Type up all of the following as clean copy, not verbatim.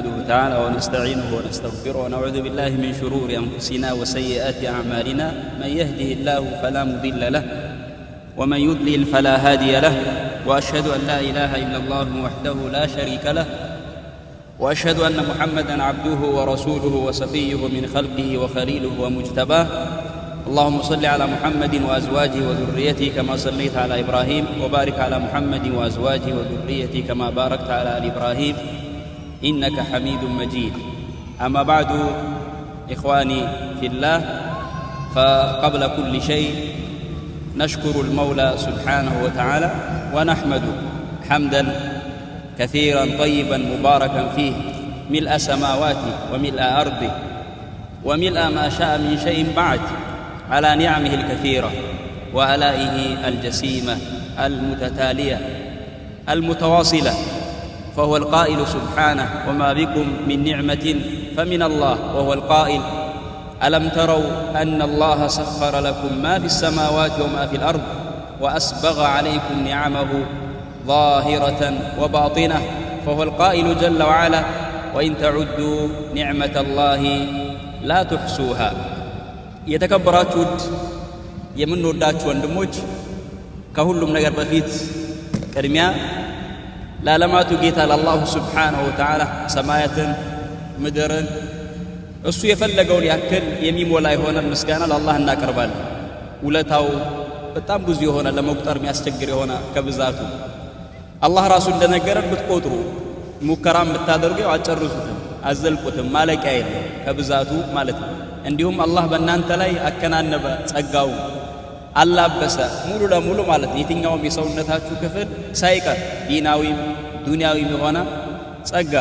تعالى ونستعينه ونستغفره ونعوذ بالله من شرور أنفسنا وسيئات أعمالنا. من يهده الله فلا مضل له ومن يضلل فلا هادي له، وأشهد أن لا إله إلا الله وحده لا شريك له، وأشهد أن محمدًا عبده ورسوله وصفيه من خلقه وخليله ومجتباه. اللهم صل على محمد وأزواجه وذريته كما صليت على إبراهيم، وبارك على محمد وأزواجه وذريته كما باركت على آل إبراهيم إنك حميد مجيد. أما بعد، إخواني في الله، فقبل كل شيء نشكر المولى سبحانه وتعالى ونحمده حمدًا كثيرا طيبا مباركا فيه، ملء سماواته وملء أرضه وملء ما شاء من شيء بعد، على نعمه الكثيرة وآلائه الجسيمة المتتالية المتواصلة. فهو القائل سبحانه: وما بكم من نعمة فمن الله. وهو القائل: ألم تروا أن الله سخر لكم ما في السماوات وما في الأرض وأسبغ عليكم نعمه ظاهرة وباطنة. فهو القائل جل وعلا: وإن تعدوا نعمة الله لا تحصوها. የተከበራችሁት የምንወዳችሁ ወንድሞች፣ ከሁሉም ነገር በፊት ቅድሚያ ለዓለማቱ ጌታ ለአላሁ ስብሓነሁ ወተዓላ ሰማያትን ምድርን እሱ የፈለገውን ያክል የሚሞላ የሆነ ምስጋና ለአላህ እናቀርባለን። ውለታው በጣም ብዙ የሆነ ለመቁጠር የሚያስቸግር የሆነ ከብዛቱ አላህ ራሱ እንደነገረን ብትቆጥሩ ሙከራም ብታደርጉ አጨርሱትም አዘልቁትም ማለቂያ የለም ከብዛቱ ማለት ነው። እንዲሁም አላህ በእናንተ ላይ አከናነበ፣ ጸጋው አላበሰ ሙሉ ለሙሉ ማለት ነው። የትኛውም የሰውነታችሁ ክፍል ሳይቀር ዲናዊም ዱንያዊም የሆነ ጸጋ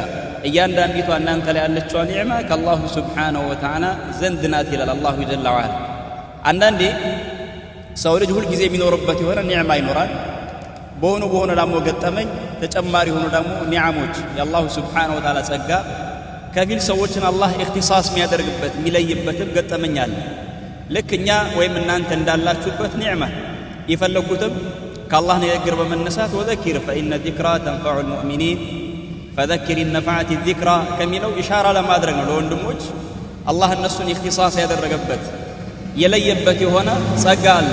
እያንዳንዲቷ እናንተ ላይ ያለችዋ ኒዕማ ከአላሁ ስብሓነሁ ወተዓላ ዘንድ ናት ይላል አላሁ ጀለ ወዐላ። አንዳንዴ ሰው ልጅ ሁልጊዜ የሚኖርበት የሆነ ኒዕማ ይኖራል። በሆነ ደግሞ ገጠመኝ ተጨማሪ ሆኖ ደግሞ ኒዓሞች የአላሁ ስብሓነሁ ወተዓላ ጸጋ ከፊል ሰዎችን አላህ ኢኽቲሳስ የሚያደርግበት የሚለይበትም ገጠመኝ አለ። ልክ እኛ ወይም እናንተ እንዳላችሁበት ኒዕማ የፈለጉትም ከአላህ ንግግር በመነሳት ወዘኪር ፈኢነ ዚክራ ተንፈዑ ልሙእሚኒን ፈዘኪር ነፈዓት ዚክራ ከሚለው ኢሻራ ለማድረግ ነው ለወንድሞች አላህ እነሱን ኢኽቲሳስ ያደረገበት የለየበት የሆነ ጸጋ አለ።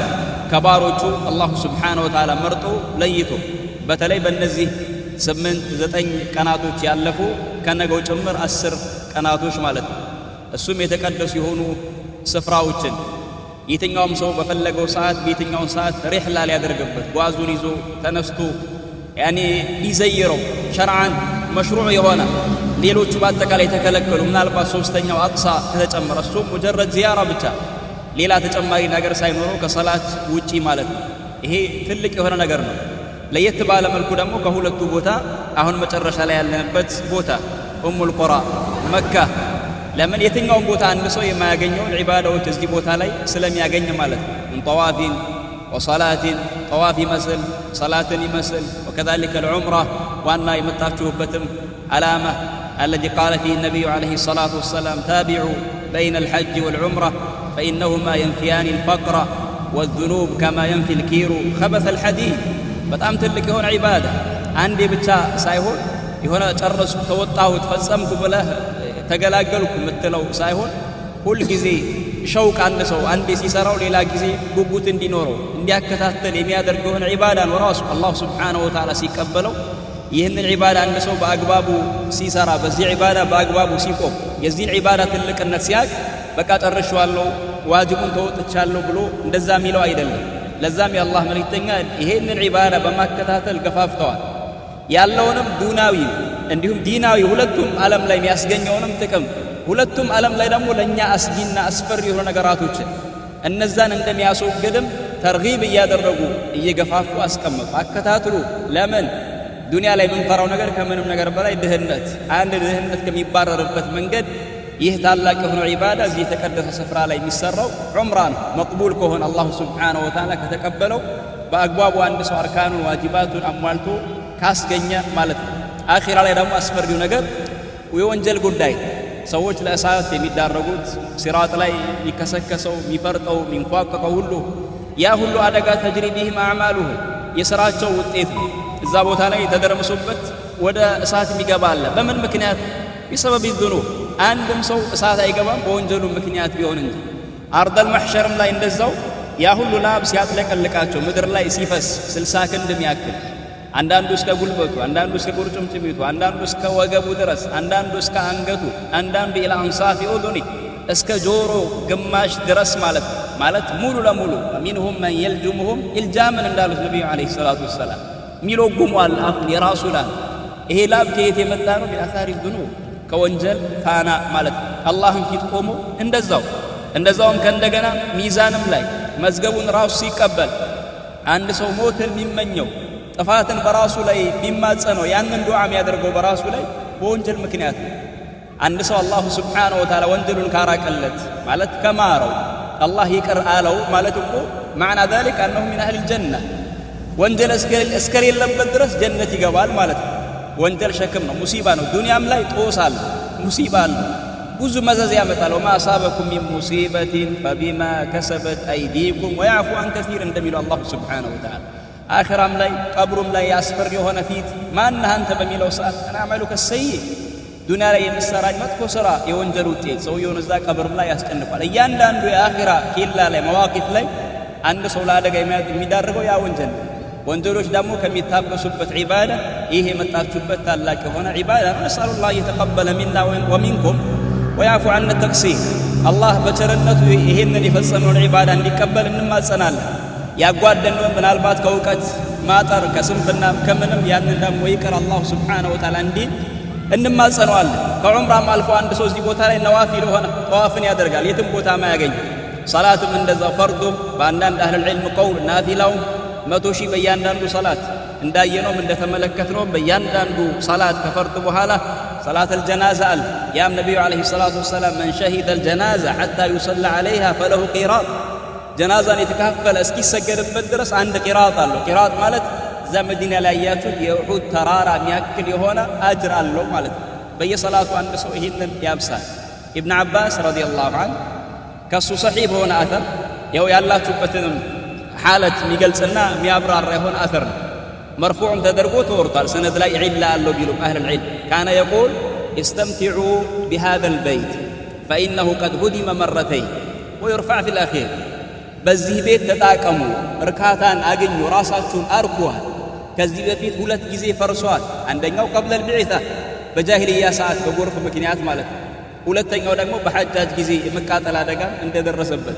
ከባሮቹ አላሁ ስብሓነሁ ወተዓላ መርጦ ለይቶ በተለይ በእነዚህ 8-9 ቀናቶች ያለፉ ከነገው ጭምር 10 ቀናቶች ማለት ነው። እሱም የተቀደሱ የሆኑ ስፍራዎችን የትኛውም ሰው በፈለገው ሰዓት በየትኛውም ሰዓት ሪሕላ ሊያደርግበት ጓዙን ይዞ ተነስቶ ሊዘይረው ሸርዓን መሽሩዕ የሆነ ሌሎቹ በአጠቃላይ የተከለከሉ ምናልባት 3ኛው አቅሳ ከተጨመረ እሱም ሙጀረድ ዚያራ ብቻ ሌላ ተጨማሪ ነገር ሳይኖረው ከሰላት ውጪ ማለት ነው። ይሄ ትልቅ የሆነ ነገር ነው። ለየት ባለ መልኩ ደግሞ ከሁለቱ ቦታ አሁን መጨረሻ ላይ ያለንበት ቦታ ኡሙል ቁራ መካ፣ ለምን የትኛውም ቦታ አንድ ሰው የማያገኘውን ዒባዳዎች እዚህ ቦታ ላይ ስለሚያገኝ ማለት ነው። ምን ጠዋፊን ወሰላቲን፣ ጠዋፍ ይመስል ሰላትን ይመስል ወከዛሊከ ልዑምራ ዋና የመጣችሁበትም ዓላማ አለዚ ቃለ ፊህ ነቢዩ ዓለይሂ ሰላቱ ወሰላም ታቢዑ በይነ ልሐጅ ወልዑምራ ፈኢነሁማ የንፊያኒ ልፈቅረ ወዙኑብ ከማ የንፊ ልኪሩ ኸበተ ልሐዲድ። በጣም ትልቅ የሆነ ዒባዳ አንዴ ብቻ ሳይሆን የሆነ ጨረስኩ ተወጣሁት ፈጸምኩ ብለህ ተገላገልኩ የምትለው ሳይሆን ሁል ጊዜ ሸውቅ አንድ ሰው አንዴ ሲሰራው ሌላ ጊዜ ጉጉት እንዲኖረው እንዲያከታተል የሚያደርግ የሆነ ዒባዳ ነው። ራሱ አላሁ ስብሓነሁ ወተዓላ ሲቀበለው ይህንን ዒባዳ አንድ ሰው በአግባቡ ሲሰራ በዚህ ዒባዳ በአግባቡ ሲቆም የዚህን ዒባዳ ትልቅነት ሲያቅ በቃ ጨርሼዋለሁ ዋጅቡን ተወጥቻለሁ ብሎ እንደዛ የሚለው አይደለም። ለዛም የአላህ መልእክተኛ ይሄንን ዒባዳ በማከታተል ገፋፍተዋል። ያለውንም ዱናዊ እንዲሁም ዲናዊ ሁለቱም ዓለም ላይ የሚያስገኘውንም ጥቅም ሁለቱም ዓለም ላይ ደግሞ ለእኛ አስጊና አስፈሪ የሆኑ ነገራቶችን እነዛን እንደሚያስወግድም ተርጊብ እያደረጉ እየገፋፉ አስቀመጡ። አከታትሉ። ለምን ዱንያ ላይ የምንፈራው ነገር ከምንም ነገር በላይ ድህነት፣ አንድ ድህነት ከሚባረርበት መንገድ ይህ ታላቅ የሆነው ዒባዳ እዚህ የተቀደሰ ስፍራ ላይ የሚሰራው ዑምራ ነው። መቅቡል ከሆነ አላሁ ስብሓነሁ ወተዓላ ከተቀበለው በአግባቡ አንድ ሰው አርካኑን ዋጅባቱን አሟልቶ ካስገኘ ማለት ነው። አኺራ ላይ ደግሞ አስፈሪው ነገር የወንጀል ጉዳይ፣ ሰዎች ለእሳት የሚዳረጉት ሲራጥ ላይ የሚከሰከሰው የሚፈርጠው የሚንፏቀቀው ሁሉ ያ ሁሉ አደጋ ተጅሪ ቢሂም አዕማሉሁ የሥራቸው ውጤት ነው። እዛ ቦታ ላይ ተደረምሶበት ወደ እሳት የሚገባ አለ። በምን ምክንያት? بسبب الذنوب عندهم سو እሳት አይገባም በወንጀሉ ምክንያት ቢሆን እንጂ አርደል መሕሸርም ላይ እንደዛው ያ ሁሉ ላብ ሲያጥለቀልቃቸው ምድር ላይ ሲፈስ 60 ክንድም ያክል አንዳንዱ እስከ ጉልበቱ አንዳንዱ እስከ ቁርጭምጭሚቱ አንዳንዱ እስከ ወገቡ ድረስ አንዳንዱ እስከ አንገቱ አንዳንዱ ኢላ አንሳፊ ኡዱኒ እስከ ጆሮ ግማሽ ድረስ ማለት ሙሉ ለሙሉ ሚንሁም መን የልጅሙሁም ኢልጃምን እንዳሉት ነብዩ አለይሂ ሰላቱ ወሰላም ሚሎጉሟል አፉን የራሱ ላብ ይሄ ላብ ከየት የመጣ ነው ቢአሳሪ ذنوب ከወንጀል ፋና ማለት አላህን ፊት ቆሞ እንደዛውም ከእንደገና ሚዛንም ላይ መዝገቡን ራሱ ሲቀበል አንድ ሰው ሞትን የሚመኘው ጥፋትን በራሱ ላይ ቢማጸነው ያንን ዱዓ የሚያደርገው በራሱ ላይ በወንጀል ምክንያት ነው አንድ ሰው አላሁ ሱብሓነሁ ወተዓላ ወንጀሉን ካራቀለት ማለት ከማረው አላህ ይቅር አለው ማለት እኮ ማዕና ذلك انه من اهل الجنه ወንጀል እስከሌለበት ድረስ ጀነት ይገባል ማለት ነው ወንጀል ሸክም ነው ሙሲባ ነው ዱንያም ላይ ጦሳል ሙሲባ አለ ብዙ መዘዝ ያመጣል وما أصابكم من مصيبة فبما كسبت أيديكم ويعفو عن كثير እንደሚለው አላህ ሱብሓነሁ ወተዓላ አኺራም ላይ ቀብሩም ላይ ያስፈር የሆነ ፊት ማንህ አንተ በሚለው ሰዓት انا عملك السيء ዱንያ ላይ የምሰራኝ መጥፎ ስራ የወንጀል ውጤት ሰውየውን እዛ ቀብር ላይ ያስጨንቃል እያንዳንዱ የአኺራ ኪላ ላይ መዋቂፍ ላይ አንድ ሰው ለአደጋ የሚዳርገው ያ ወንጀል ወንጀሎች ደግሞ ከሚታበሱበት ዒባዳ ይሄ የመጣችሁበት ታላቅ የሆነ ዒባዳ ነስአሉላህ የተቀበለ ሚና ወሚንኩም ويعفو عن التقصير الله በቸርነቱ ይሄንን የፈጸመውን ዒባዳ እንዲቀበል እንማጸናለን ያጓደነው ምናልባት ከውቀት ማጠር ከስንፍና ከምንም ያንን ደግሞ ይቅር አላህ ሱብሓነሁ ወተዓላ እንዲል እንማጸነዋለን ከዑምራም አልፎ አንድ ሰው እዚህ ቦታ ላይ ነዋፊል ሆነ ጠዋፍን ያደርጋል የትም ቦታ ማያገኝ ሰላትም እንደዛው ፈርዱም በአንዳንድ አህል ዒልም ቀውል ናፊላው 100 ሺህ በእያንዳንዱ ሰላት እንዳየነውም እንደተመለከትነውም በእያንዳንዱ ሰላት ከፈርድ በኋላ صلاة الجنازة يا النبي عليه الصلاة والسلام من شهد الجنازة حتى يصلى عليها فله قيراط جنازة يتكفل اسكي سجدበት ድረስ አንድ ቂራጥ አለው ቂራጥ ማለት እዛ መዲና ላይ ያያችሁት የኡሁድ ተራራ የሚያክል የሆነ አጅር አለው ማለት ነው በየሰላቱ አንድ ሰው ይሄንን ያብሳል ኢብኑ አባስ ረዲየላሁ ዐንሁ ከሱ ሰሒህ በሆነ አተር ያው ያላችሁበትን ሐለት የሚገልጽና የሚያብራራ የሆነ አተር ነው مرفوع تدرجو تورطال سند لا علا الله بيلوم أهل العلم كان يقول استمتعوا بهذا البيت فإنه قد هدم مرتين ويرفع في الأخير بزيه بيت تتاكموا ركعتان أجنوا راساتهم أركوها كذي بفيت هلت جزي فرسوات عندنا قبل البعثة بجاهلية ساعات بغرفة مكنيات مالك هلت تنجو دمو بحجاج جزي مكاتل هذا عند درسبت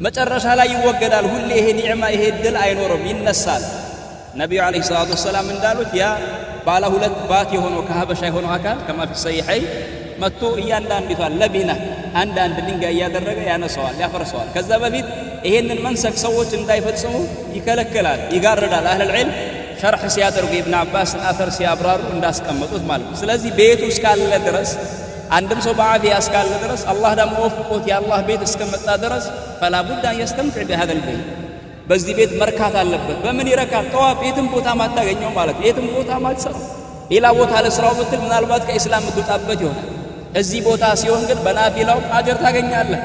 ما ترش على يوجد الهل هي نعمة هي الدل أينورم ينسال ነብዩ አለይሂ ሰላቱ ወሰላም እንዳሉት ያ ባለ ሁለት ባት የሆነው ከሀበሻ የሆነው አካል ከማ في الصحيحين መጥቶ እያንዳንዲቷን ለቢና አንዳንድ ድንጋይ ያደረገ ያነሳዋል ያፈርሰዋል ከዛ በፊት ይሄንን መንሰክ ሰዎች እንዳይፈጽሙ ይከለከላል ይጋርዳል አህለል ዒልም ሸርህ ሲያደርጉ ኢብኑ አባስ አተር ሲያብራሩ እንዳስቀመጡት ማለት ነው ስለዚህ ቤቱ እስካለ ድረስ አንድም ሰው በአፊያ እስካለ ድረስ አላህ ደግሞ ወፍቆት የአላህ ቤት እስከመጣ ድረስ فلا بد ان يستمتع بهذا البيت በዚህ ቤት መርካት አለበት በምን ይረካል ጠዋፍ የትም ቦታ ማታገኘው ማለት የትም ቦታ ማትሰራው ሌላ ቦታ ለስራው ብትል ምናልባት ከእስላም ምትጣበት ይሆናል እዚህ ቦታ ሲሆን ግን በናፊላው አጅር ታገኛለህ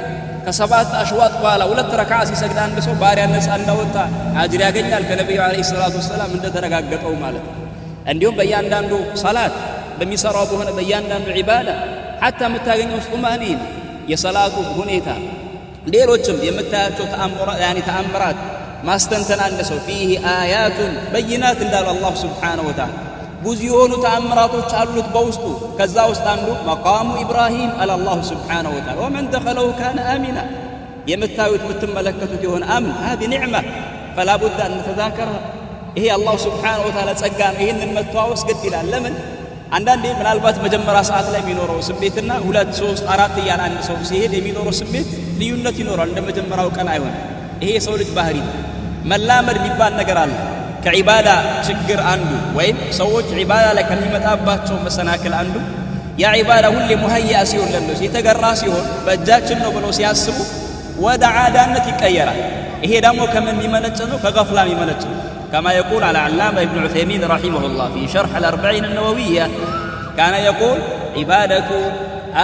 ከሰባት አሽዋጥ በኋላ ሁለት ረካዓ ሲሰግድ አንድ ሰው ባሪያ ነፃ እንዳወጣ አጅር ያገኛል ከነብዩ አለይሂ ሰላቱ ወሰላም እንደተረጋገጠው ማለት እንዲሁም በእያንዳንዱ ሰላት በሚሰራው በሆነ በእያንዳንዱ ዒባዳ ሐታ የምታገኘው ጡማኒን የሰላቱ ሁኔታ ሌሎችም የምታያቸው ተአምራት ማስተንተን አንድ ሰው فيه آيات بينات እንዳለ አላህ Subhanahu Wa Ta'ala ብዙ የሆኑ ተአምራቶች አሉት በውስጡ ከዛ ውስጥ አንዱ መቃሙ ኢብራሂም አለ አላህ Subhanahu Wa Ta'ala ومن دخله كان آمنا የምታዩት የምትመለከቱት የሆነ አምን هذه نعمة فلا بد أن نتذاكرها ይሄ አላህ Subhanahu Wa Ta'ala ጸጋ ነው ይሄንን መተዋወስ ግድ ይላል ለምን አንዳንዴ ምናልባት መጀመሪያ ሰዓት ላይ የሚኖረው ስሜትና 2 3 4 እያለ አንድ ሰው ሲሄድ የሚኖረው ስሜት ልዩነት ይኖራል እንደመጀመሪያው ቀን አይሆንም ይሄ ሰው ልጅ ባህሪ መላመድ የሚባል ነገር አለ ከዒባዳ ችግር አንዱ ወይም ሰዎች ዒባዳ ላይ ከሚመጣባቸው መሰናክል አንዱ ያ ዒባዳ ሁሌ ሙህያ ሲሆን ለነሱ የተገራ ሲሆን በእጃችን ነው ብለው ሲያስቡ ወደ ዓዳነት ይቀየራል ይሄ ደግሞ ከምን የሚመነጭ ነው ከገፍላ የሚመነጭ ነው كما يقول على علامة ابن عثيمين رحمه الله في شرح الأربعين النووية كان يقول عبادة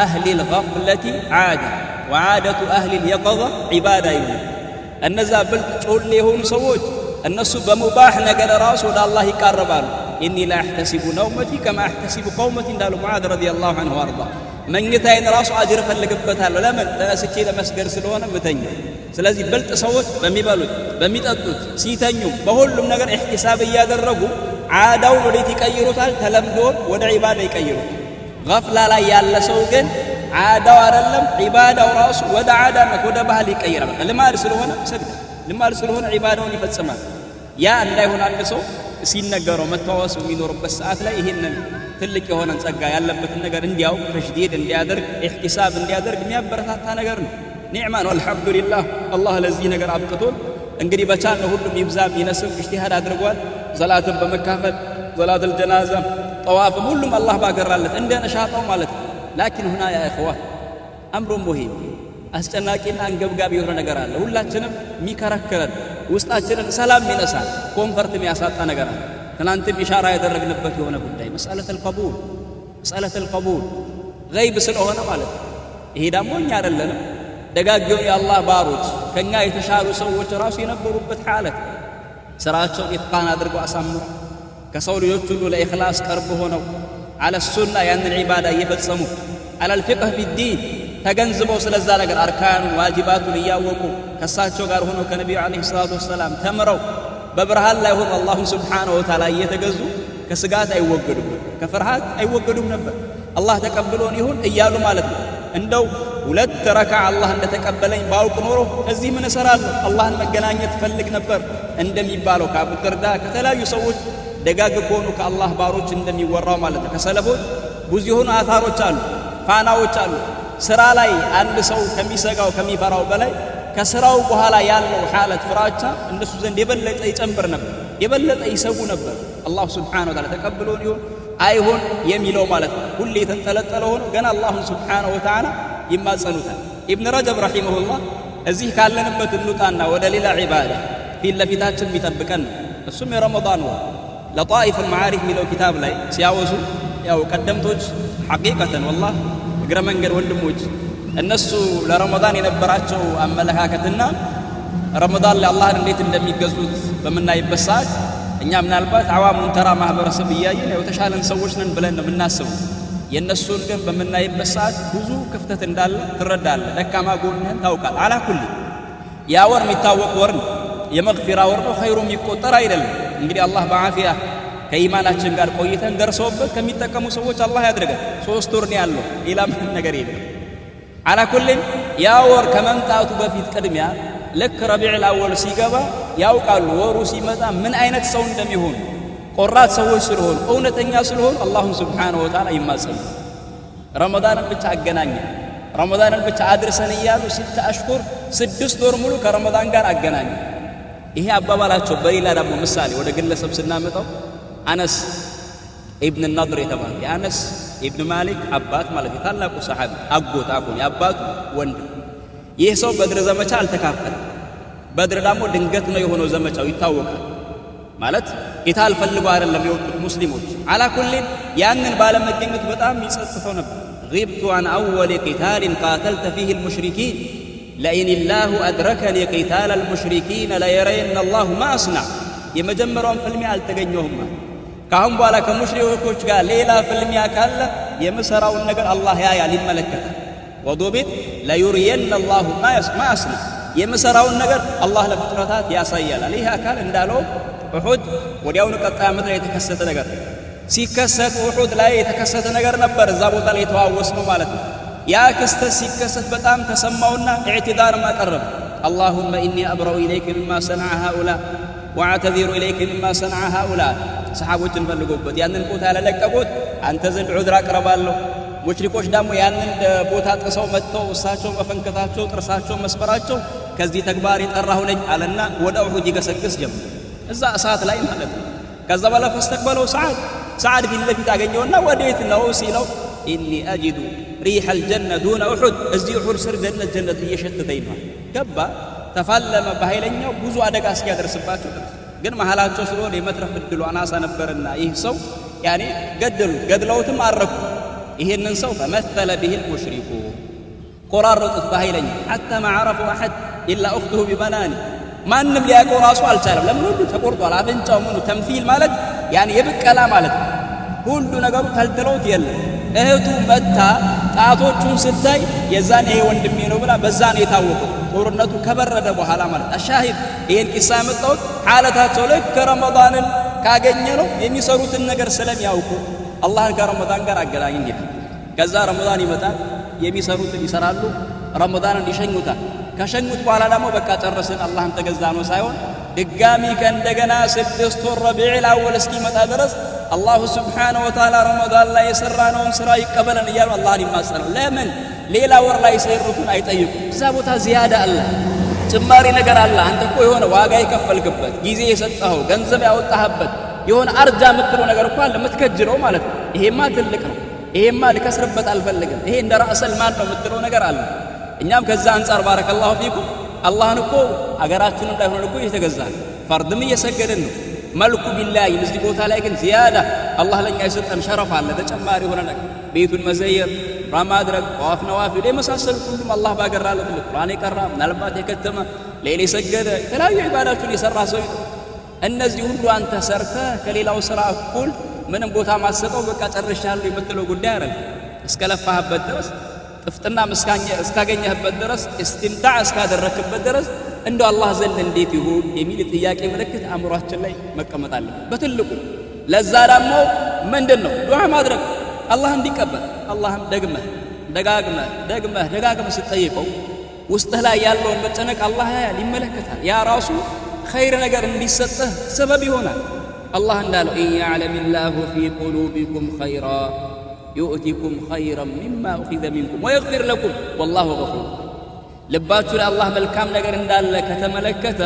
أهل الغفلة عادة وعادة أهل اليقظة عبادة يوم النزا بالتقول لهم سووج الناس بمباح نقل راسه الله يقربان إني لا أحتسب نومتي كما أحتسب قومتي እንዳሉ ሙዓዝ ረዲየላሁ ዐንሁ ወአርዳ መኝታዬን ራሱ አጅር እፈልግበታለሁ ለምን ተነስቼ ለመስገድ ስለሆነ ምተኛ ስለዚህ ብልጥ ሰዎች በሚበሉት በሚጠጡት ሲተኙ በሁሉም ነገር ኢህቲሳብ እያደረጉ ዓዳውን ወዴት ይቀይሩታል ተለምዶን ወደ ዒባዳ ይቀይሩታል ገፍላ ላይ ያለ ሰው ግን ዓዳው አይደለም ዒባዳው ራሱ ወደ ዓዳነት ወደ ባህል ይቀይራል ልማድ ስለሆነ ሰግደ ልማድ ስለሆነ ዒባዳውን ይፈጽማል ያ እንዳይሆን አንድ ሰው ሲነገረው መተዋወስ የሚኖርበት ሰዓት ላይ ይሄንን ትልቅ የሆነን ጸጋ ያለበትን ነገር እንዲያው ተሽዲድ እንዲያደርግ ኢህቲሳብ እንዲያደርግ የሚያበረታታ ነገር ነው ኒዕማ ነው አልሐምዱሊላህ አላህ ለዚህ ነገር አብቅቶን እንግዲህ በቻልነው ሁሉም ይብዛም ይነስም ኢጅቲሃድ አድርጓል ሰላትን በመካፈል ሰላተል ጀናዛ ጠዋፍም ሁሉም አላህ ባገራለት እንደ ነሻጣው ማለት ነው ላኪን ሁና ያ ኢኽዋ አምሩ ሙሂም አስጨናቂና አንገብጋቢ የሆነ ነገር አለ ሁላችንም የሚከራከረን ውስጣችንን ሰላም ይነሳል ኮንፈርት የሚያሳጣ ነገር አለ ትናንትም ኢሻራ ያደረግንበት የሆነ ጉዳይ መስአለተል ቀቡል ገይብ ስለሆነ ማለት ነው ይሄ ደግሞ እኛ አይደለንም ደጋግም የአላህ ባሮች ከኛ የተሻሉ ሰዎች ራሱ የነበሩበት ሐለት ስራቸውን ኢትቃን አድርገው አሳምረው ከሰው ልጆች ሁሉ ለኢኽላስ ቀርብ ሆነው አለ ሱና ያንን ዒባዳ እየፈጸሙ አለል ፊቅህ ፊዲን ተገንዝበው ስለዛ ነገር አርካኑን ዋጅባቱን እያወቁ ከሳቸው ጋር ሆነው ከነቢዩ ዓለይሂ ሰላቱ ወሰላም ተምረው በብርሃን ላይ ሆነው አላህን ሱብሓነሁ ወተዓላ እየተገዙ ከስጋት አይወገዱም ከፍርሃት አይወገዱም ነበር አላህ ተቀብሎን ይሁን እያሉ ማለት ነው እንደው ሁለት ረካ አላህ እንደተቀበለኝ ባውቅ ኖሮ እዚህ ምን እሰራለሁ አላህን መገናኘት ፈልግ ነበር እንደሚባለው ከአቡ ደርዳ ከተለያዩ ሰዎች ደጋግ ከሆኑ ከአላህ ባሮች እንደሚወራው ማለት ነው ከሰለፎች ብዙ የሆኑ አታሮች አሉ ፋናዎች አሉ ስራ ላይ አንድ ሰው ከሚሰጋው ከሚፈራው በላይ ከስራው በኋላ ያለው ሐለት ፍራቻ እነሱ ዘንድ የበለጠ ይጨምር ነበር የበለጠ ይሰጉ ነበር አላህ ሱብሓነሁ ወተዓላ ተቀብሎን ይሁን አይሁን የሚለው ማለት ነው ሁሌ የተንጠለጠለ ሆኖ ገና አላህን ሱብሓነሁ ወተዓላ ይማጸኑታል ኢብኑ ረጀብ ረሂመሁላህ እዚህ ካለንበት እንውጣና ወደ ሌላ ዒባዳ ፊት ለፊታችን የሚጠብቀን እሱም የረመዳን ወር ለጣኢፍ አልመዓሪፍ የሚለው ኪታብ ላይ ሲያወሱ ያው ቀደምቶች ሐቂቀተን ወላሂ እግረ መንገድ ወንድሞች እነሱ ለረመዳን የነበራቸው አመለካከትና ረመዳን ላይ አላህን እንዴት እንደሚገዙት በምናይበት ሰዓት እኛ ምናልባት አዋሙን ተራ ማህበረሰብ እያየን ያው ተሻለን ሰዎች ነን ብለን ነው የምናስበው የእነሱን ግን በምናይበት ሰዓት ብዙ ክፍተት እንዳለ ትረዳለህ ደካማ ጎንህን ታውቃል አላ ኩሊ ያ ወር የሚታወቅ ወር ነው የመግፊራ ወር ነው ኸይሩ የሚቆጠር አይደለም እንግዲህ አላህ በዓፊያ ከኢማናችን ጋር ቆይተን ደርሰውበት ከሚጠቀሙ ሰዎች አላህ ያድርገን 3 ወር ነው ያለው ሌላ ምንም ነገር የለም አላ ኩሊ ያ ወር ከመምጣቱ በፊት ቅድሚያ ልክ ረቢዑል አወል ሲገባ ያውቃሉ ወሩ ሲመጣ ምን አይነት ሰው እንደሚሆን ቆራት ሰዎች ስለሆኑ እውነተኛ ስለሆኑ አላህን ሱብሓነሁ ወተዓላ ይማጸኑ ረመዳንን ብቻ አገናኘ ረመዳንን ብቻ አድርሰን እያሉ 6 አሽሁር 6 ወር ሙሉ ከረመዳን ጋር አገናኘ ይሄ አባባላቸው በሌላ ደግሞ ምሳሌ ወደ ግለሰብ ስናመጣው አነስ ኢብኑ ነድር የተባለ የአነስ ኢብኑ ማሊክ አባት ማለት የታላቁ ሰሐቢ አጎት አሁን የአባቱ ወንድ ይህ ሰው በድር ዘመቻ አልተካፈለም በድር ደግሞ ድንገት ነው የሆነው ዘመቻው ይታወቃል ማለት ቂታል ፈልጎ አይደለም የወጡት ሙስሊሞች አላ ኩሊ ያንን ባለመገኘት በጣም ይጸጽተው ነበር غبت عن أول قتال قاتلت فيه المشركين لئن الله أدركني قتال المشركين ليرين الله ما أصنع የመጀመሪያውን ፍልሚያ አልተገኘሁም ካሁን በኋላ ከሙሽሪኮች ጋር ሌላ ፍልሚያ ካለ የምሰራውን ነገር አላህ ያያል ይመለከታል ወዶቤት ለዩሪየን الله ما أصنع የምሰራውን ነገር አላህ ለፍጥረታት ያሳያል ይሄ አካል እንዳለው ኡሁድ ወዲያውኑ ቀጣይ ዓመት ላይ የተከሰተ ነገር ሲከሰት ኡሁድ ላይ የተከሰተ ነገር ነበር እዛ ቦታ ላይ ተዋወስ ነው ማለት ነው ያ ክስተት ሲከሰት በጣም ተሰማውና ኢዕቲዳር ማቀረብ اللهم إني أبرأ إليك مما صنع هؤلاء وأعتذر إليك مما صنع هؤلاء ሰሃቦችን ፈልጎበት ያንን ቦታ ያለለቀቁት አንተ ዘንድ ዑድር አቀርባለሁ ሙሽሪኮች ደግሞ ያንን ቦታ ጥሰው መጥተው እሳቸው መፈንከታቸው ጥርሳቸው መስፈራቸው ከዚህ ተግባር የጠራሁ ነኝ አለና ወደ ኡሁድ ይገሰግስ ጀመረ እዛ እሳት ላይ ማለት ነው ከዛ በኋላ ፈስተቀበለው ሰዓድ ፊት ለፊት አገኘውና ወዴት ነው ሲለው ኢኒ አጂዱ ሪህ አልጀነ ዱነ ኡሁድ እዚህ ኡሁድ ስር ጀነት እየሸተተኝ ነው ገባ ተፋለመ በኃይለኛው ብዙ አደጋ እስኪያደርስባቸው ግን መሐላቸው ስለሆነ የመትረፍ እድሉ አናሳ ነበርና ይህ ሰው ያኔ ገድለውትም አረኩ ይሄንን ሰው فمثل به المشرك ቆራረጡት በኃይለኛ حتى ما عرفوا احد الا اخته ببنان ማንም ሊያውቀው ራሱ አልቻለም ለምን ሁሉ ተቆርጧል አፍንጫው ምኑ ተምሲል ማለት ያን የብቀላ ማለት ነው። ሁሉ ነገሩ ተልትሎት የለም። እህቱ መታ ጣቶቹን ስታይ የዛን ይሄ ወንድሜ ነው ብላ በዛ ነው የታወቀው። ጦርነቱ ከበረደ በኋላ ማለት አሻሂድ ይሄን ቂሳ ያመጣሁት ሐለታቸው ልክ ረመዳንን ካገኘ ነው የሚሰሩትን ነገር ስለሚያውቁ አላህን ከረመዳን ጋር አገናኝ እንዴ። ከዛ ረመዳን ይመጣል፣ የሚሰሩትን ይሰራሉ፣ ረመዳንን ይሸኙታል። ከሸኙት በኋላ ደግሞ በቃ ጨረስን አላህን ተገዛ ነው ሳይሆን ድጋሚ ከእንደገና 6 ወር ረቢዑል አወል እስኪመጣ ድረስ አላሁ ስብሓነሁ ወተዓላ ረመዳን ላይ የሰራነውን ስራ ይቀበለን እያሉ አላህን ይማጸናሉ። ለምን ሌላ ወር ላይ ሰሩትን አይጠይቁም? እዛ ቦታ ዚያዳ አለ፣ ጭማሪ ነገር አለ። አንተ እኮ የሆነ ዋጋ የከፈልክበት ጊዜ የሰጠኸው ገንዘብ ያወጣህበት የሆነ አርጃ የምትለው ነገር እኮ አለ የምትከጅለው ማለት ነው። ይሄማ ትልቅ ነው፣ ይሄማ ልከስርበት አልፈልግም፣ ይሄ እንደ ራእሰል ማል ነው የምትለው ነገር አለ። እኛም ከዛ አንጻር ባረከላሁ ፊኩም አላህን እኮ አገራችንን ላይ ሆነን እኮ እየተገዛን ፈርድም እየሰገድን ነው። መልኩ ቢላይ እዚህ ቦታ ላይ ግን ዚያዳ አላህ ለኛ የሰጠን ሸረፍ አለ። ተጨማሪ ሆነ ነገር ቤቱን መዘየር ማድረግ ጧፍ ነዋፊል የመሳሰሉት ሁሉም አላህ ባገራለት ቁርአን የቀራ ምናልባት የከተመ ሌላ የሰገደ የተለያዩ ኢባዳቱን የሰራ ሰው እነዚህ ሁሉ አንተ ሰርተህ ከሌላው ስራ እኩል ምንም ቦታ ማሰጠው በቃ ጨርሻለሁ የምትለው ጉዳይ አይደለም። እስከለፋህበት ድረስ ጥፍጥና እስካገኘህበት ድረስ እስቲምታዕ እስካደረክበት ድረስ እንደው አላህ ዘንድ እንዴት ይሁን የሚል ጥያቄ ምልክት አእምሯችን ላይ መቀመጥ አለበት በትልቁ። ለዛ ደግሞ ምንድነው ዱዓ ማድረግ አላህ እንዲቀበል። አላህም ደጋግመህ ስትጠይቀው ውስጥህ ላይ ያለውን መጨነቅ አላህ ያያል፣ ይመለከታል። ያ ራሱ ኸይር ነገር እንዲሰጥህ ሰበብ ይሆናል። አላህ እንዳለው ኢን ያዕለሚላሁ ፊ ቁሉቢኩም ኸይራ ዩእቲኩም ኸይረን ሚማ ኡኺዘ ሚንኩም ወየግፊር ለኩም ወላሁ ገፉር። ልባችሁ ላይ አላህ መልካም ነገር እንዳለ ከተመለከተ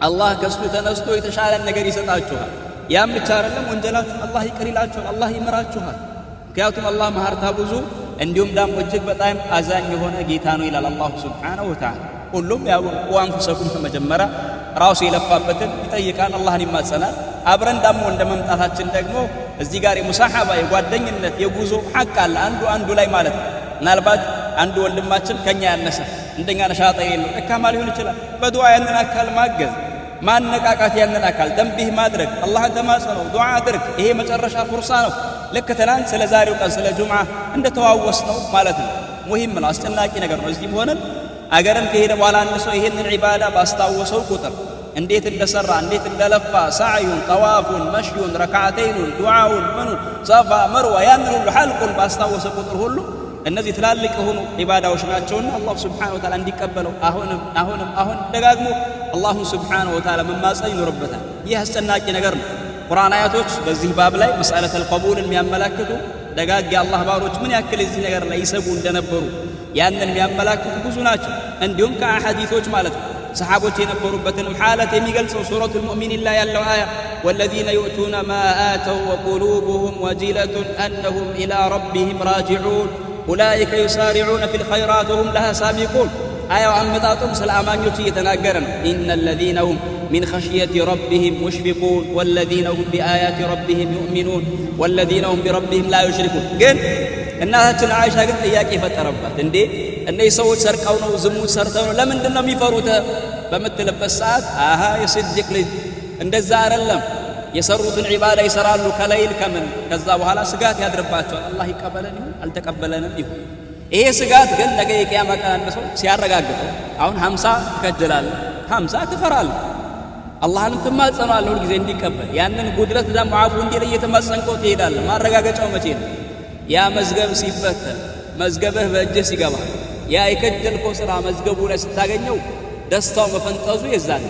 አላህ ከሱ ተነስቶ የተሻለን ነገር ይሰጣችኋል። ያም ብቻ አይደለም ወንጀላችሁን አላህ ይቅር ይላችኋል፣ አላህ ይምራችኋል። ምክንያቱም አላህ መሐርታ ብዙ እንዲሁም ደግሞ እጅግ በጣም አዛኝ የሆነ ጌታ ነው ይላል አላሁ ሱብሓነሁ ወተዓላ። ሁሉም ያው ወአንፉሰኩም ከመጀመሪያ ራሱ የለፋበትን ይጠይቃል፣ አላህን ይማጸናል። አብረን ደግሞ እንደ መምጣታችን ደግሞ እዚህ ጋር የሙሳሐባ የጓደኝነት የጉዞ ሐቅ አለ አንዱ ላይ ማለት ነው። ምናልባት አንዱ ወንድማችን ከኛ ያነሰ እንደኛ ነሻጣ የሌለው ደካማ ሊሆን ይችላል። በዱዓ ያንን አካል ማገዝ ማነቃቃት፣ ያንን አካል ተንቢህ ማድረግ፣ አላህን ተማጸነው፣ ዱዓ አድርግ። ይሄ መጨረሻ ፉርሳ ነው። ልክ ትናንት ስለ ዛሬው ቀን ስለ ጁምዓ እንደተዋወስ ነው ማለት ነው። ሙሂም ነው፣ አስጨናቂ ነገር ነው። እዚህም ሆነን አገርም ከሄደ በኋላ አንድ ሰው ይሄንን ዒባዳ ባስታወሰው ቁጥር እንዴት እንደሰራ እንዴት እንደለፋ ሳዕዩን፣ ጠዋፉን፣ መሽዩን፣ ረክዓተይኑን፣ ዱዓውን፣ ምኑን፣ ሰፋ መርዋ ያንን ሁሉ ሐልቁን ባስታወሰ ቁጥር ሁሉ እነዚህ ትላልቅ የሆኑ ዒባዳዎች ናቸውና አላህ ሱብሓነሁ ወተዓላ እንዲቀበለው አሁንም ደጋግሞ አላሁን ሱብሓነሁ ወተዓላ መማፀን ይኖርበታል። ይህ አስጨናቂ ነገር ነው። ቁርአን አያቶች በዚህ ባብ ላይ መስአለተል ቀቡልን የሚያመላክቱ ደጋግ የአላህ ባሮች ምን ያክል እዚህ ነገር ላይ ይሰጉ እንደነበሩ ያንን የሚያመላክቱ ብዙ ናቸው። እንዲሁም ከአሐዲቶች ማለት ነው ሰሓቦች የነበሩበትንም ሓለት የሚገልጸው ሱረቱል ሙእሚኒን ላይ ያለው አያ ወለዚነ ዩእቱነ ማ አተው ወቁሉቡሁም ወጂለቱን አነሁም ኢላ ረቢሂም ራጂዑን ኡላኢከ ዩሳሪዑነ ፊል ኸይራት ወሁም ለሃ ሳቢቁን። አያው አመጣጡም ስለ አማኞች እየተናገረ ነው። ኢነ ለዚነ ሁም ሚን ኸሽየቲ ረቢሂም ሙሽፊቁን ወለዚነ ሁም ቢአያቲ ረቢሂም ዩእሚኑን ወለዚነ ሁም ቢረቢሂም ላ ዩሽሪኩን። ግን እናታችን አይሻ ግን ጥያቄ የፈጠረባት እንዴ እነዚህ ሰዎች ሰርቀው ነው ዝሙት ሰርተው ነው ለምንድን ነው የሚፈሩት በምትልበት ሰዓት አሃ የስድቅ ልጅ እንደዛ አይደለም። የሰሩትን ዒባዳ ይሰራሉ ከለይል ከምን ከዛ በኋላ ስጋት ያድርባቸዋል። አላህ ይቀበለን ይሁን አልተቀበለንም ይሁን። ይሄ ስጋት ግን ነገ የቂያማ ቀን አንድ ሰው ሲያረጋግጠው አሁን 50 ትከጅላለህ፣ 50 ትፈራለህ፣ አላህንም ትማጸናለህ ሁልጊዜ እንዲቀበል። ያንን ጉድለት ደግሞ አፉ እንዲል እየተማጸንከው ትሄዳለህ። ማረጋገጫው መቼ ነው? ያ መዝገብ ሲበተን መዝገብህ በእጅህ ሲገባ ያ የከጀልከው ስራ መዝገቡ ላይ ስታገኘው ደስታው መፈንጠዙ የዛኔ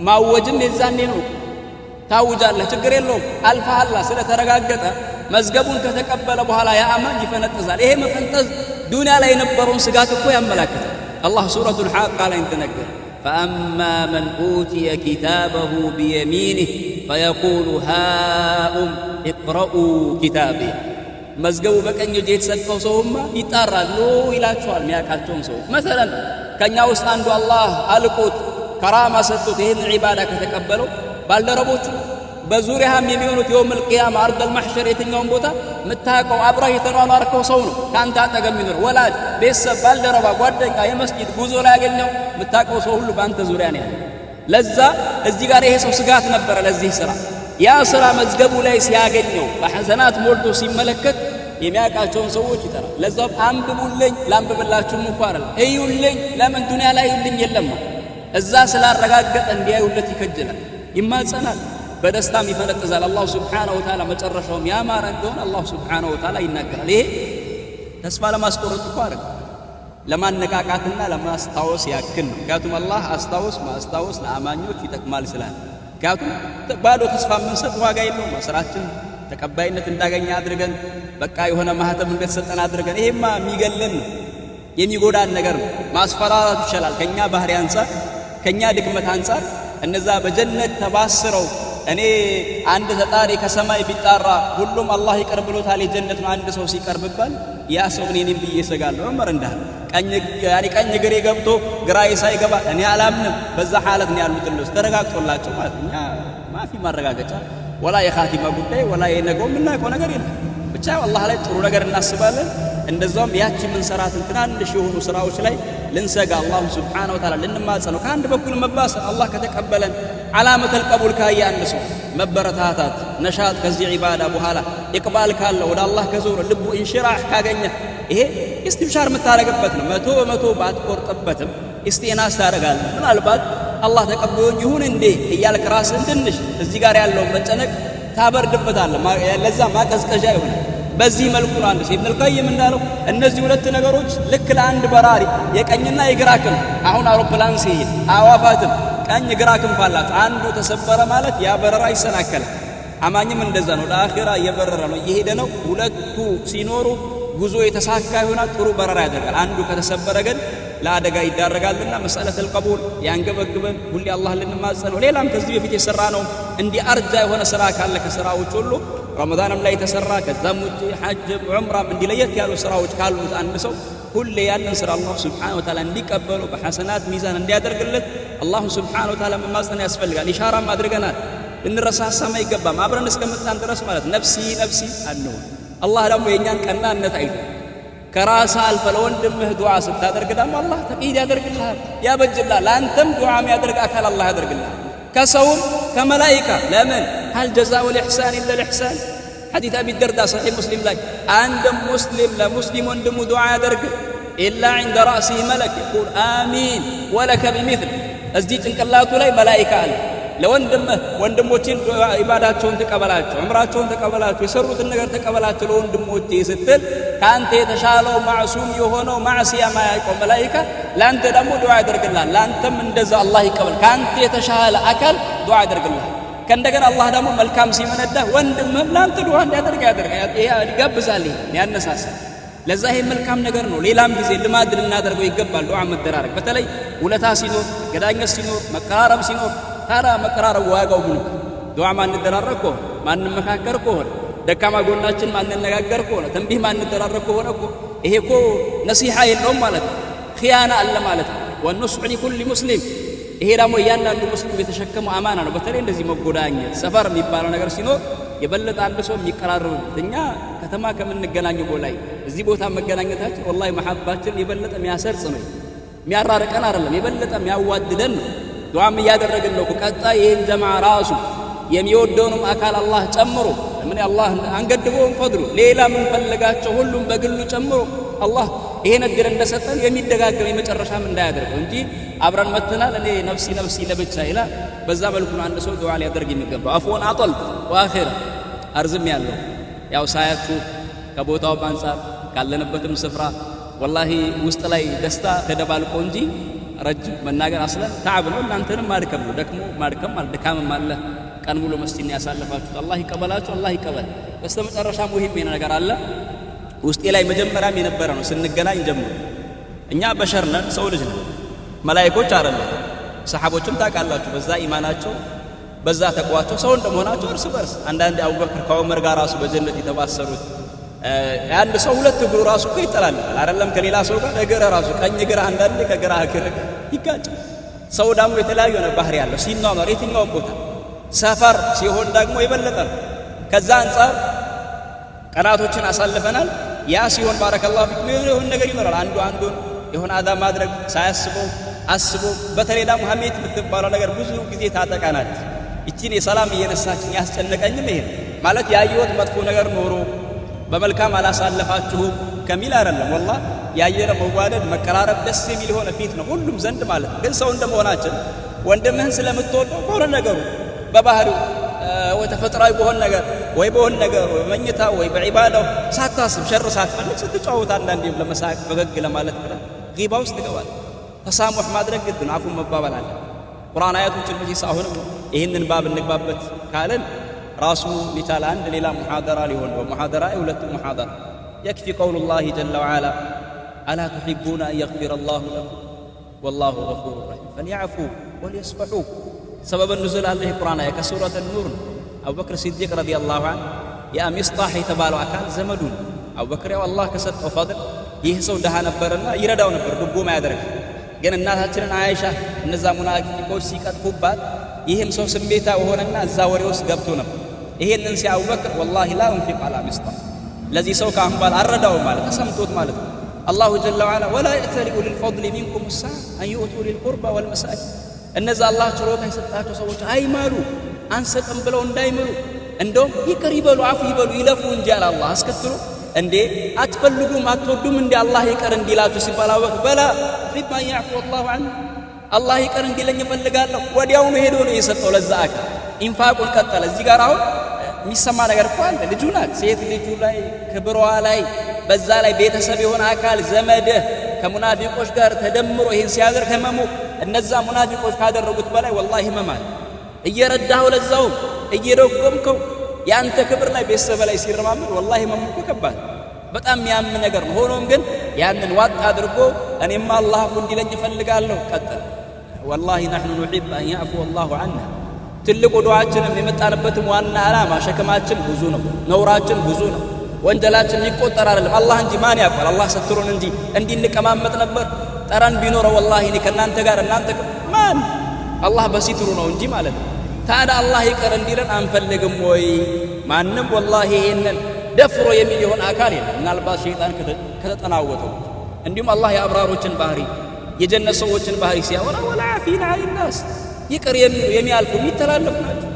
ማወጅም የዛኔ ነው። ታውጃለህ፣ ችግር የለውም አልፈሃላ ስለተረጋገጠ መዝገቡን ከተቀበለ በኋላ ያ አማን ይፈነጥዛል። ይሄ መፈንጠዝ ዱንያ ላይ የነበረውን ስጋት እኮ ያመላክታል። አላህ ሱረቱል ሐቃ ላይ እንደነገረ ፈአማ መን ኡቲየ ኪታበሁ ቢየሚኒህ ፈየቁሉ ሃኡም ኢቅረኡ ኪታቢየ። መዝገቡ በቀኝ እጅ የተሰጠው ሰውማ ይጣራል ኖ ይላቸዋል የሚያውቃቸውን ሰው። መሰለን ከኛ ውስጥ አንዱ አላህ አልቆት ከራማ ሰጥቶት ይህን ዒባዳ ከተቀበለው ባልደረቦቹ በዙሪያም የሚሆኑት የውመል ቂያማ አርደል ማሕሸር የትኛውን ቦታ የምታውቀው አብረህ የተኗኗርከው ሰው ነው ከአንተ አጠገብ የሚኖር ወላጅ፣ ቤተሰብ፣ ባልደረባ፣ ጓደኛ፣ የመስጊድ ጉዞ ላይ ያገኘው የምታውቀው ሰው ሁሉ በአንተ ዙሪያ ነው ያለው። ለዛ እዚህ ጋር ይሄ ሰው ስጋት ነበረ ለዚህ ስራ ያ ስራ መዝገቡ ላይ ሲያገኘው በሐሰናት ሞልቶ ሲመለከት የሚያውቃቸውን ሰዎች ይጠራል። ለዛም አንብቡልኝ ላንብብላችሁም እንኳን አይደለም እዩልኝ። ለምን ዱንያ ላይ ይልኝ የለም እዛ ስላረጋገጠ እንዲያዩለት ይከጅላል፣ ይማጸናል፣ በደስታም ይፈነጥዛል። አላህ ሱብሓነሁ ወተዓላ መጨረሻውም ያማረ እንደሆነ አላህ ሱብሓነሁ ወተዓላ ይናገራል። ይሄ ተስፋ ለማስቆረጥ እንኳን አይደለም ለማነቃቃትና ለማስታወስ ያክል ነው። ምክንያቱም አላህ አስታውስ ማስታወስ ለአማኞች ይጠቅማል ስላለ። ምክንያቱም ባዶ ተስፋ የምንሰጥ ዋጋ የለውም። ስራችን ተቀባይነት እንዳገኘ አድርገን በቃ የሆነ ማህተም እንደተሰጠን አድርገን ይሄማ የሚገለን ነው፣ የሚጎዳን ነገር ነው። ማስፈራራት ይችላል ከኛ ባህሪ አንፃር ከኛ ድክመት አንፃር። እነዛ በጀነት ተባስረው እኔ አንድ ተጣሪ ከሰማይ ቢጣራ ሁሉም አላህ ይቅር ብሎታል የጀነት ነው አንድ ሰው ሲቀርብባል ያ ሰው እኔንም ብዬ እሰጋለሁ። ዑመር እንዳለ ቀኝ ግሬ ገብቶ ግራዬ ሳይገባ እኔ አላምንም። በዛ ሐለት ነው ያሉት እነሱ ተረጋግጦላቸው ማለት ነው። እኛ ማፊ ማረጋገጫ ወላ የኻቲማ ጉዳይ ወላ የነገው የምናውቀው ነገር የለም። ብቻ አላህ ላይ ጥሩ ነገር እናስባለን። እንደዛውም ያቺ ምን ሰራትን ትናንሽ የሆኑ ስራዎች ላይ ልንሰጋ አላሁ ሱብሓነሁ ወተዓላ ልንማጸነው። ከአንድ በኩል መባሰር አላህ ከተቀበለን ዓላመተል ቀቡል ካየ አንድ ሰው መበረታታት ነሻጥ ከዚህ ዒባዳ በኋላ ኢቅባል ካለ ወደ አላህ ከዞረ ልቡ ኢንሽራህ ካገኘ ይሄ ኢስቲብሻር የምታረግበት ነው። 100% ባትቆርጥበትም ኢስቲናስ ታደርጋለህ። ምናልባት አላህ ተቀብሎኝ ይሁን እንዴ እያልክ ራስህን ትንሽ እዚህ ጋር ያለውን መጨነቅ ታበርድበታለህ። ለዛ ማቀዝቀዣ ይሆናል። በዚህ መልኩ ነው አንድ ኢብኑል ቀይም እንዳለው እነዚህ ሁለት ነገሮች ልክ ለአንድ በራሪ የቀኝና የግራ ክንፍ አሁን አውሮፕላን ሲሄድ አዋፋትም ቀኝ ግራ ክንፍ አላቸው። አንዱ ተሰበረ ማለት ያ በረራ ይሰናከላል። አማኝም እንደዛ ነው። ለአኺራ እየበረረ ነው እየሄደ ነው። ሁለቱ ሲኖሩ ጉዞ የተሳካ ይሆናል፣ ጥሩ በረራ ያደርጋል። አንዱ ከተሰበረ ግን ለአደጋ ይዳረጋልና መስአለተል ቀቡል ያንገበግበን ሁሌ አላህ ልንማጸነው። ሌላም ከዚህ በፊት የሰራ ነው እንዲህ አርጃ የሆነ ስራ ካለ ከስራዎች ሁሉ ረመዳንም ላይ የተሰራ ከዛም ውጪ ሐጅም ዑምራም እንዲለየት ያሉ ስራዎች ካሉት አንድ ሰው ሁሌ ያንን ስራ አላህ ሱብሓነሁ ወተዓላ እንዲቀበለው በሐሰናት ሚዛን እንዲያደርግለት አላህ ሱብሓነሁ ወተዓላ መማጸን ያስፈልጋል። ኢሻራም አድርገናል። ልንረሳሳም አይገባም። አብረን እስከመጣን ድረስ ማለት ነፍሲ ነፍሲ አንሁን። አላህ ደግሞ የእኛን ቀናነት አይቶ ከራስ አልፈ ለወንድምህ ዱዓ ስታደርግ ደግሞ አላህ ተቅይድ ያደርግልሃል፣ ያበጅልሃል። ለአንተም ዱዓ የሚያደርግ አካል አላህ ያደርግልሃል ከሰውም ከመላኢካ። ለምን ሀል ጀዛኡ ልኢሕሳን ኢላ ልኢሕሳን። ሐዲት አቢ ደርዳ ሰሒህ ሙስሊም ላይ አንድ ሙስሊም ለሙስሊም ወንድሙ ዱዓ ያደርግ ኢላ ዒንደ ራእሲህ መለክ ይቁል አሚን ወለከ ቢሚስል። እዚህ ጭንቅላቱ ላይ መላኢካ አለ። ለወንድምህ ወንድሞችን ኢባዳቸውን ተቀበላቸው፣ ዑምራቸውን ተቀበላቸው፣ የሰሩትን ነገር ተቀበላቸው ለወንድሞቼ ስትል ከአንተ የተሻለው ማዕሱም የሆነው ማዕሲያ ማያውቀው መላኢካ ለአንተ ደግሞ ዱዓ ያደርግልሃል። ለአንተም እንደዛ አላህ ይቀበል። ከአንተ የተሻለ አካል ዱዓ ያደርግልሃል። ከእንደገና አላህ ደግሞ መልካም ሲመነዳህ ወንድምህም ለአንተ ዱዓ እንዲያደርግ ይጋብዛል፣ ያነሳሳል። ለዛ ይሄ መልካም ነገር ነው። ሌላም ጊዜ ልማድ ልናደርገው ይገባል ዱዓ መደራረግ። በተለይ ውለታ ሲኖር፣ ገዳኘት ሲኖር፣ መቀራረብ ሲኖር ታዲያ መቀራረብ ዋጋው ምኑ? ዱዓ ማንደራረግ ከሆነ ማንመካከር ከሆነ ደካማ ጎናችን ማንነጋገር ከሆነ ተንቢህ ማንደራረግ ከሆነ እኮ ይሄ እኮ ነሲሓ የለውም ማለት ነው፣ ኺያና አለ ማለት ነው። ወንሱሕ ሊኩሊ ሙስሊም፣ ይሄ ደግሞ እያንዳንዱ ሙስሊም የተሸከመው አማና ነው። በተለይ እንደዚህ መጎዳኘት ሰፈር የሚባለው ነገር ሲኖር የበለጠ አንድ ሰው የሚቀራረቡት እኛ ከተማ ከምንገናኘው በላይ እዚህ ቦታ መገናኘታችን ወላሂ መሐባችን የበለጠ የሚያሰርጽ ነው፣ የሚያራርቀን አይደለም፣ የበለጠ የሚያዋድደን ነው። ዱዓም እያደረግን ነው። ቀጣይ ይህን ጀማዓ ራሱ የሚወደውንም አካል አላህ ጨምሮ ምን አላህ አንገድቦም ፈድሉ ሌላ ምን ፈልጋቸው ሁሉም በግሉ ጨምሮ አላህ ይሄን እድል እንደሰጠን የሚደጋገም የመጨረሻም እንዳያደርገው እንጂ አብረን መተናል እኔ ነፍሲ ነፍሲ ለብቻ ይላል። በዛ መልኩ ነው አንድ ሰው ዱዓ ሊያደርግ የሚገባው። አፎን አጠልት ወአኺራ አርዝም ያለው ያው ሳያችሁ ከቦታው አንፃር ካለንበትም ስፍራ ወላሂ ውስጥ ላይ ደስታ ተደባልቆ እንጂ ረጅም መናገር አስለን ተዓብ ነው። እናንተንም ማድከም ነው። ደክሞ ማድከም ማለት ድካምም አለ። ቀን ሙሉ መስጂድ ያሳለፋችሁት አላህ ይቀበላችሁ፣ አላህ ይቀበል። በስተመጨረሻ ሙሂም የሆነ ነገር አለ ውስጤ ላይ መጀመሪያም የነበረ ነው። ስንገናኝ ጀምሮ እኛ በሸር ነን፣ ሰው ልጅ ነን፣ መላእክቶች አይደለም። ሰሓቦችም ታውቃላችሁ በዛ ኢማናቸው በዛ ተቋዋቸው ሰው እንደመሆናቸው እርስ በርስ አንዳንድ አቡበክር ከዑመር ጋር ራሱ በጀነት የተባሰሩት አንድ ሰው ሁለት እግሩ ራሱ እኮ ይጠላልፋል አይደለም ከሌላ ሰው ጋር እግር ራሱ ቀኝ እግር አንዳንድ ከግራ እግር ይጋጫል። ሰው ደግሞ የተለያየ ነው ባህሪ ያለው ሲኗኗር የትኛውም ቦታ ሰፈር ሲሆን ደግሞ የበለጠ ነው። ከዛ አንፃር ቀናቶችን አሳልፈናል። ያ ሲሆን ባረከላሁ ፊኩም የሆነ ነገር ይኖራል። አንዱን የሆነ አዳ ማድረግ ሳያስበው አስቦ በተለይ ደግሞ ሐሜት የምትባለው ነገር ብዙ ጊዜ ታጠቃናለች። እቺን የሰላም እየነሳችኝ ያስጨነቀኝም ይሄ ማለት ያየሁት መጥፎ ነገር ኖሮ በመልካም አላሳለፋችሁም ከሚል አይደለም። ወላሂ ያየረ መዋደድ መቀራረብ ደስ የሚል ሆነ ፊት ነው ሁሉም ዘንድ ማለት ነው። ግን ሰው እንደመሆናችን ወንድምህን ስለምትወደው በሆነ ነገሩ በባህሪው ወይ ተፈጥሯዊ በሆነ ነገር ወይ በሆነ ነገር ወይ በመኝታ ወይ በዒባዳው ሳታስብ ሸር ሳትፈልግ ስትጫወት አንዳንዴም ለመሳቅ ፈገግ ለማለት ብለህ ጊባ ውስጥ ትገባለህ። ተሳሙሕ ማድረግ ግድ ነው። አፉን መባባል አለ። ቁርአን አያቶችን መቼስ አሁንም ይህንን ባብ እንግባበት ካለን ራሱ ሊቻል አንድ ሌላ ሙሐደራ ሊሆን ነው። ሙሐደራ የሁለቱም ሙሐደራ የክፊ ቀውሉላሂ ጀለ ወዐላ አላ ቱሒቡነ አን የግፊረ አላሁ ለኩም ወላሁ ገፉሩ ረሒም ፈልየዕፉ ወልየስፈሑ። ሰበበ ኑዙል አለ ይህ ቁርአን አያ ከሱረተ ኑር ነው። አቡበክር ሲዲቅ ረዲየላሁ ዐንሁ የሚስጣሕ የተባለው አካል ዘመዱን አቡበክር ያው አላህ ከሰጠው ፈድል ይህ ሰው ድሃ ነበርና ይረዳው ነበር ድጎማ ያደርግ። ግን እናታችንን አይሻ እነዛ ሙናፊቆች ሲቀጥፉባት ይህም ሰው ስሜታ ሆነና እዛ ወሬ ውስጥ ገብቶ ነበር። ይሄንን ሲያውበክር ወላሂ ላ እንፊቅ አላ ሚስጣሕ ለዚህ ሰው ካሁን በኋላ አልረዳውም ማለት ተሰምቶት ማለት ነው። አላሁ ጀለ ወዐላ ወላ የእተሊ ኡሉል ፈድሊ ሚንኩም ሰዓ አን ዩእቱ ሊል ቁርባ ወልመሳኪን እነዛ አላህ ችሮታ የሰጣቸው ሰዎች አይማሉ አንሰጥም ብለው እንዳይምሉ እንደውም ይቅር ይበሉ አፉ ይበሉ ይለፉ እንጂ አለ አላህ አስከትሎ እንዴ አትፈልጉም አትወዱም እንዴ አላህ ይቅር እንዲላችሁ ሲባል አቡበክር በላ ሪባ ያዕፉ አላሁ ዐንሁ አላህ ይቅር እንዲለኝ እፈልጋለሁ። ወዲያውኑ ሄዶ ነው የሰጠው ለዛ አካል ኢንፋቁን ቀጠለ። እዚህ ጋር አሁን የሚሰማ ነገር እኮ አለ። ልጁ ናት ሴት ልጁ ላይ ክብሯ ላይ በዛ ላይ ቤተሰብ የሆነ አካል ዘመድህ ከሙናፊቆች ጋር ተደምሮ ይህን ሲያደርግ ህመሙ እነዛ ሙናፊቆች ካደረጉት በላይ ወላሂ ህመማል። እየረዳኸው ለዛው እየደጎምከው የአንተ ክብር ላይ ቤተሰብ ላይ ሲረማመድ ወላሂ ህመሙ እኮ ከባድ በጣም የሚያም ነገር ነው። ሆኖም ግን ያንን ዋጥ አድርጎ እኔማ አላህ አፉ እንዲለኝ እፈልጋለሁ ቀጠል። ወላሂ ነሕኑ ኑሒብ አን ያዕፉ አላሁ ዐና። ትልቁ ዱዓችንም የመጣንበትም ዋና ዓላማ ሸክማችን ብዙ ነው፣ ነውራችን ብዙ ነው፣ ወንጀላችን ይቆጠር አይደለም አላህ እንጂ ማን ያውቃል። አላህ ሰትሮን እንጂ እንዲህ እንቀማመጥ ነበር ጠረን ቢኖረው ወላሂ እኔ ከእናንተ ጋር እናንተ ማን አላህ በሲትሩ ነው እንጂ ማለት ነው። ታዲያ አላህ ይቅር እንዲለን አንፈልግም ወይ? ማንም ወላሂ ይሄንን ደፍሮ የሚል የሆነ አካል የለም። ምናልባት ሸይጣን ከተጠናወተው እንዲሁም አላህ የአብራሮችን ባህሪ የጀነት ሰዎችን ባህሪ ሲያወራ ወላ ፊና አይናስ ይቅር የሚሉ የሚያልፉ የሚተላለፉ ናቸው።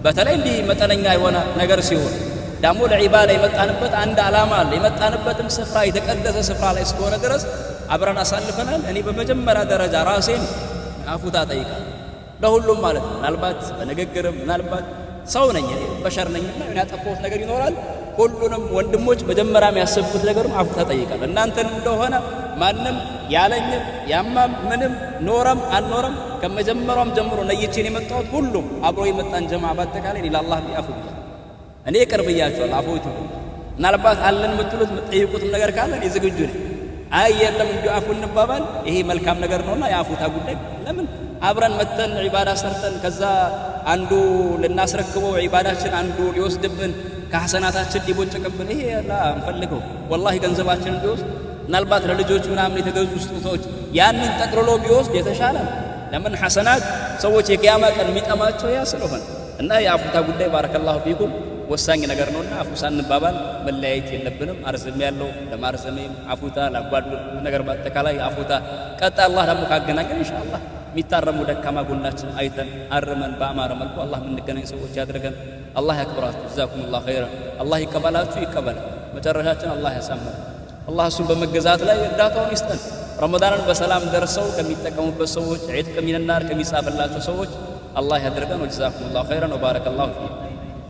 በተለይ እንዲህ መጠነኛ የሆነ ነገር ሲሆን ደግሞ ለዒባዳ የመጣንበት አንድ ዓላማ አለ። የመጣንበትም ስፍራ የተቀደሰ ስፍራ ላይ እስከሆነ ድረስ አብረን አሳልፈናል። እኔ በመጀመሪያ ደረጃ ራሴን አፉታ ጠይቃለሁ ለሁሉም ማለት ነው። ምናልባት በንግግርም ምናልባት ሰው ነኝ በሸር ነኝና ያጠፋሁት ነገር ይኖራል። ሁሉንም ወንድሞች መጀመሪያም ያሰብኩት ነገርም አፉታ ጠይቃለሁ። እናንተን እንደሆነ ማንም ያለኝም ያማም ምንም ኖረም አልኖረም ከመጀመሪያም ጀምሮ ነይቼን የመጣሁት ሁሉም አብሮ የመጣን ጀማዓ በአጠቃላይ እኔ ለአላህ ቢአፉ እኔ ቅርብ ብያቸዋለሁ። አፉ ይቱ ምናልባት አለን የምትሉት የምትጠይቁትም ነገር ካለ እኔ ዝግጁ ነኝ። አይ የለም እንዲሁ አፉ እንባባል ይሄ መልካም ነገር ነውና የአፉታ ጉዳይ ለምን አብረን መተን ዒባዳ ሰርተን ከዛ አንዱ ልናስረክበው ዒባዳችን አንዱ ሊወስድብን ከሐሰናታችን ሊቦጭቅብን ይሄ ላ እንፈልገው። ወላሂ ገንዘባችንን ቢወስድ ምናልባት ለልጆች ምናምን የተገዙ ስጦታዎች ያንን ጠቅልሎ ቢወስድ የተሻለ ለምን ሐሰናት ሰዎች የቂያማ ቀን የሚጠማቸው ያ ስለሆነ እና የአፉታ ጉዳይ ባረከላሁ ፊኩም ወሳኝ ነገር ነውና አፉ ሳንባባል መለያየት የለብንም። አርዝም ያለው ለማርዘሜም አፉታ ላጓዱ ነገር በአጠቃላይ አፉታ ቀጣ አላህ ደግሞ ካገናኘን ኢንሻአላህ የሚታረሙ ደካማ ጎናችን አይተን አርመን በአማረ መልኩ አላህ የምንገናኝ ሰዎች ያድርገን። አላህ ያክብራችሁ። ጀዛኩሙላሁ ኸይረን። አላህ ይቀበላችሁ ይቀበል። መጨረሻችን አላህ ያሳምር። አላህ እሱን በመገዛት ላይ እርዳታውን ይስጠን። ረመዳንን በሰላም ደርሰው ከሚጠቀሙበት ሰዎች ዒትቅ ሚነናር ከሚጻፍላቸው ሰዎች አላህ ያድርገን። ወጀዛኩሙላሁ ኸይረን ወባረከላሁ ፊኩም።